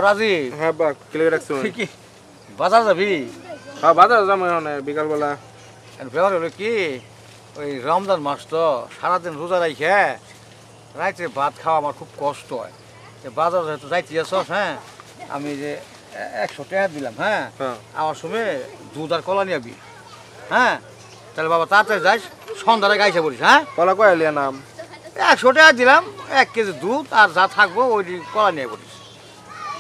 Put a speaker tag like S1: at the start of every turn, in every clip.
S1: রাজি
S2: হ্যাঁ বা ক্লিয়ার রাখছো
S1: কি বাজার যাবি
S2: হ্যাঁ বাজার যাবো বিকাল বেলা
S1: ব্যাপার হলো কি ওই রমজান মাস তো সারাদিন রোজা রাখে রাইতে ভাত খাওয়া আমার খুব কষ্ট হয় বাজার যেহেতু যাইতে আসছ হ্যাঁ আমি যে 100 টাকা দিলাম হ্যাঁ আমার সময় দুধ আর কলা নিয়ে আবি হ্যাঁ তাহলে বাবা তাড়াতাড়ি যাস সন্ধ্যারে গাইছে বলিস হ্যাঁ
S2: কলা কয় লিয়া নাম
S1: 100 টাকা দিলাম 1 কেজি দুধ আর যা থাকবো ওই কলা নিয়ে বলিস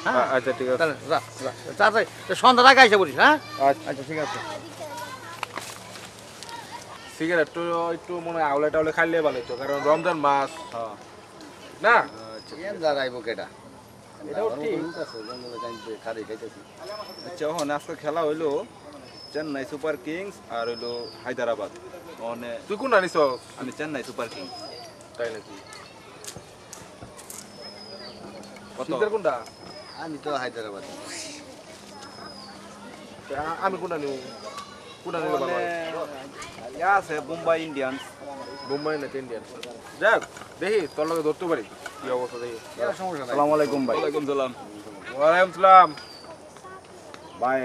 S1: হ্যাঁ
S2: আচ্ছা ঠিক আছে
S1: তাহলে যা যা তাড়াতাড়ি সন্ধ্যারে গাইছে বলিস হ্যাঁ আচ্ছা ঠিক আছে
S2: সিগারেট তো একটু মনে হয় আউলে টাউলে খাইলে ভালো হতো কারণ রমজান মাস না
S1: দাঁড়াইবো কেটা
S2: এটাও ঠিক
S3: আচ্ছা এখন আজকে খেলা হইলো চেন্নাই সুপার কিংস আর হইলো হায়দ্রাবাদ মানে
S2: তুই কোনটা নিছ
S3: আমি চেন্নাই সুপার কিংস
S2: তাই নাকি
S3: কত
S2: সিগারেট কোনটা
S1: আমি তো হায়দ্রাবাদ
S2: আমি কোনটা নিব কোনটা নিলে ভালো হয়
S3: ইয়া আছে মুম্বাই ইন্ডিয়ান্স
S2: মুম্বাই না ইন্ডিয়ান যাক দেখি তোর লগে ধরতে পারি কি অবস্থা দেখি
S1: সমস্যা নাই
S3: আসসালামু আলাইকুম ভাই ওয়ালাইকুম সালাম
S2: ওয়ালাইকুম সালাম
S3: ভাই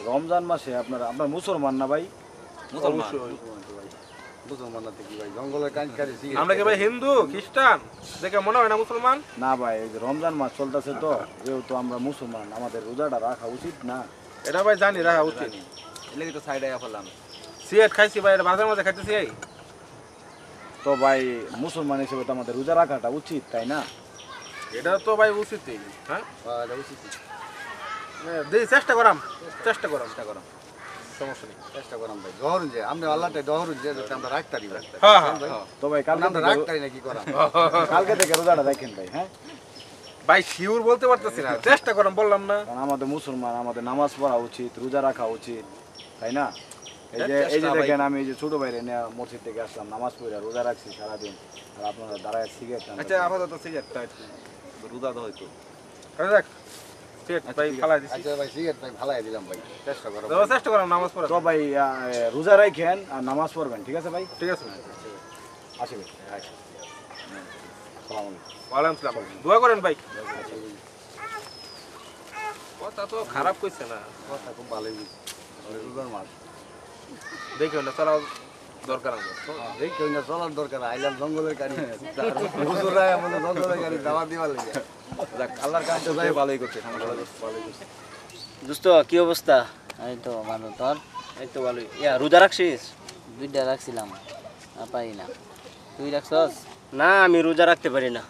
S3: রমজান মাসে আপনার মুসলমান না ভাই মুসলমান
S1: মুসলমান না কি ভাই জঙ্গলের কাঁচকারি
S2: আমরা কি ভাই হিন্দু খ্রিস্টান দেখে মনে হয় না মুসলমান
S3: না ভাই এই যে রমজান মাস চলতেছে তো যেহেতু আমরা মুসলমান আমাদের রোজাটা রাখা উচিত না
S2: এটা ভাই জানি রাখা উচিত
S3: এলাকি তো সাইডে ফেললাম
S2: সিগারেট খাইছি ভাই এটা মাঝে মাঝে খাইতেছি এই
S3: তো ভাই মুসলমান হিসেবে তো আমাদের রোজা রাখাটা উচিত তাই না
S2: এটা তো ভাই উচিতই হ্যাঁ
S1: উচিত
S2: দেখি চেষ্টা করাম চেষ্টা করাম সমস্যা নেই
S1: চেষ্টা করাম ভাই দহরুন যে আমরা আল্লাহটা দহরুন যে যাতে আমরা রাখতে পারি ভাই
S2: হ্যাঁ হ্যাঁ
S3: তো ভাই কালকে
S1: আমরা রাখতে পারি না কি করাম
S3: কালকে থেকে রোজাটা দেখেন ভাই হ্যাঁ
S2: ভাই শিওর বলতে পারতেছি না চেষ্টা করাম বললাম না
S3: কারণ আমাদের মুসলমান আমাদের নামাজ পড়া উচিত রোজা রাখা উচিত তাই না এই যে দেখেন আমি এই যে ছোট ভাইরে নিয়ে মসজিদ থেকে আসলাম নামাজ পড়ে রোজা রাখছি সারাদিন আর আপনারা দাঁড়ায় সিগারেট
S2: আচ্ছা আপাতত সিগারেটটা
S3: রোজা তো হয়তো
S2: দেখ সিগারেট ভাই ফালাই দিছি
S1: আচ্ছা ভাই সিগারেট ভাই ফালাই দিলাম ভাই চেষ্টা করো
S2: চেষ্টা করাম নামাজ পড়া
S3: তো ভাই রোজা রাখেন আর নামাজ পড়বেন ঠিক আছে ভাই
S2: ঠিক আছে
S3: আসি ভাই আসসালামু আলাইকুম
S2: ওয়ালাইকুম সালাম দোয়া করেন ভাই কথা তো খারাপ কইছে না
S1: কথা খুব ভালোই রোজার মাস
S2: দেখো না চলা দরকার আছে
S1: এই কেউ না চলার দরকার আইলাম জঙ্গলের গাড়ি হুজুররা আমাদের জঙ্গলের গাড়ি দাওয়া দিবার লাগে
S3: যাক আল্লাহর কাছে তো ভাই ভালোই করছে
S4: দোস্ত কি অবস্থা?
S5: এই তো ভালো তোর?
S4: এই তো ভালোই ইয়া রোজা রাখছিস?
S5: দুইটা রাখছিলাম পারি না। তুই রাখছস?
S4: না আমি রোজা রাখতে পারি না।